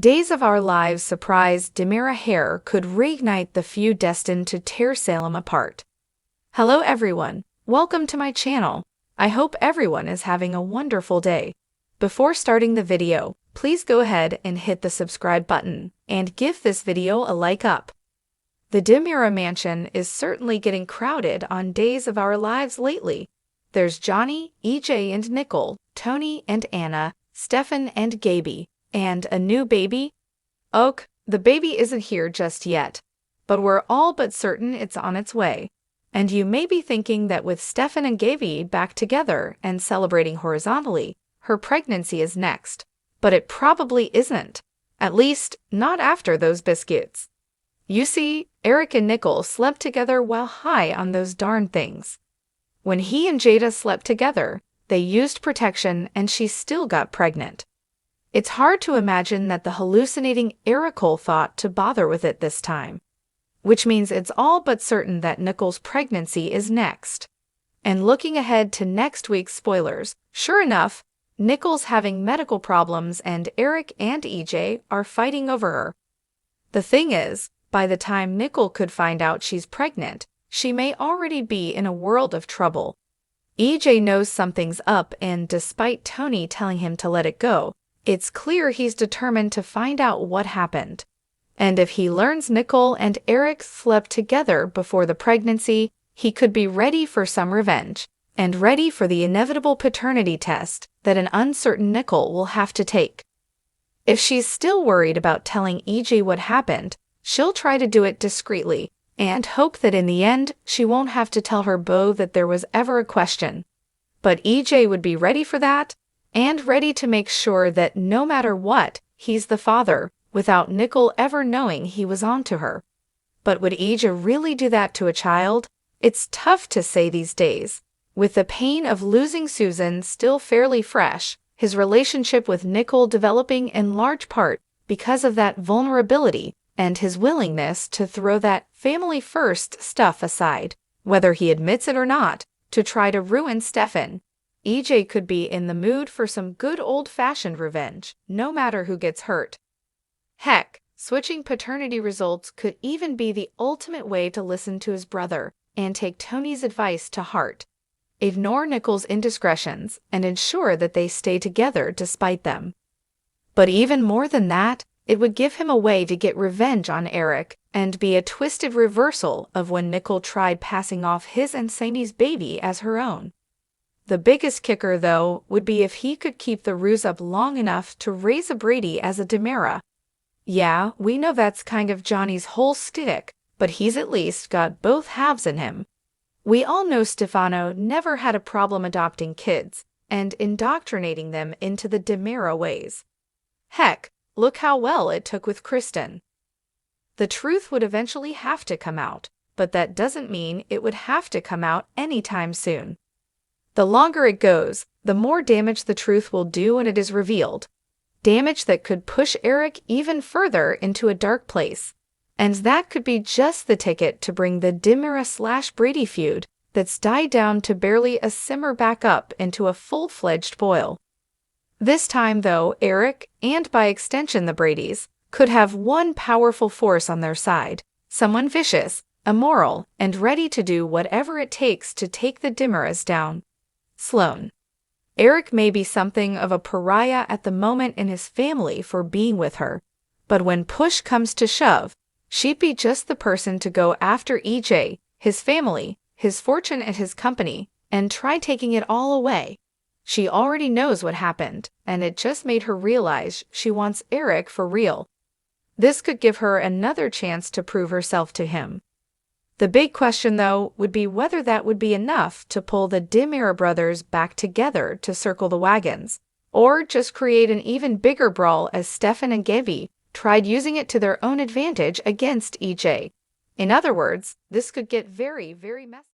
Days of Our Lives surprise Demira Hare could reignite the feud destined to tear Salem apart. Hello everyone, welcome to my channel. I hope everyone is having a wonderful day. Before starting the video, please go ahead and hit the subscribe button and give this video a like up. The Demira mansion is certainly getting crowded on Days of Our Lives lately. There's Johnny, EJ and Nicole, Tony and Anna, Stefan and Gaby, and a new baby? Ok, the baby isn't here just yet, but we're all but certain it's on its way. And you may be thinking that with Stefan and Gaby back together and celebrating horizontally, her pregnancy is next. But it probably isn't. At least, not after those biscuits. You see, Eric and Nicole slept together while high on those darn things. When he and Jada slept together, they used protection and she still got pregnant. It's hard to imagine that the hallucinating Ericole thought to bother with it this time. Which means it's all but certain that Nicole's pregnancy is next. And looking ahead to next week's spoilers, sure enough, Nicole's having medical problems and Eric and EJ are fighting over her. The thing is, by the time Nicole could find out she's pregnant, she may already be in a world of trouble. EJ knows something's up, and despite Tony telling him to let it go, it's clear he's determined to find out what happened. And if he learns Nicole and Eric slept together before the pregnancy, he could be ready for some revenge, and ready for the inevitable paternity test that an uncertain Nicole will have to take. If she's still worried about telling EJ what happened, she'll try to do it discreetly, and hope that in the end she won't have to tell her beau that there was ever a question. But EJ would be ready for that, and ready to make sure that no matter what, he's the father, without Nicole ever knowing he was onto her. But would EJ really do that to a child? It's tough to say these days. With the pain of losing Susan still fairly fresh, his relationship with Nicole developing in large part because of that vulnerability, and his willingness to throw that family-first stuff aside, whether he admits it or not, to try to ruin Stefan. EJ could be in the mood for some good old-fashioned revenge, no matter who gets hurt. Heck, switching paternity results could even be the ultimate way to listen to his brother and take Tony's advice to heart. Ignore Nicole's indiscretions and ensure that they stay together despite them. But even more than that, it would give him a way to get revenge on Eric and be a twisted reversal of when Nicole tried passing off his and Sandy's baby as her own. The biggest kicker, though, would be if he could keep the ruse up long enough to raise a Brady as a Demira. Yeah, we know that's kind of Johnny's whole shtick, but he's at least got both halves in him. We all know Stefano never had a problem adopting kids and indoctrinating them into the Demira ways. Heck, look how well it took with Kristen. The truth would eventually have to come out, but that doesn't mean it would have to come out anytime soon. The longer it goes, the more damage the truth will do when it is revealed. Damage that could push Eric even further into a dark place. And that could be just the ticket to bring the Demira/Brady feud that's died down to barely a simmer back up into a full-fledged boil. This time, though, Eric, and by extension the Bradys, could have one powerful force on their side, someone vicious, immoral, and ready to do whatever it takes to take the Demiras down. Sloane. Eric may be something of a pariah at the moment in his family for being with her, but when push comes to shove, she'd be just the person to go after EJ, his family, his fortune and his company, and try taking it all away. She already knows what happened, and it just made her realize she wants Eric for real. This could give her another chance to prove herself to him. The big question, though, would be whether that would be enough to pull the Demira brothers back together to circle the wagons, or just create an even bigger brawl as Stefan and Gaby tried using it to their own advantage against EJ. In other words, this could get very, very messy.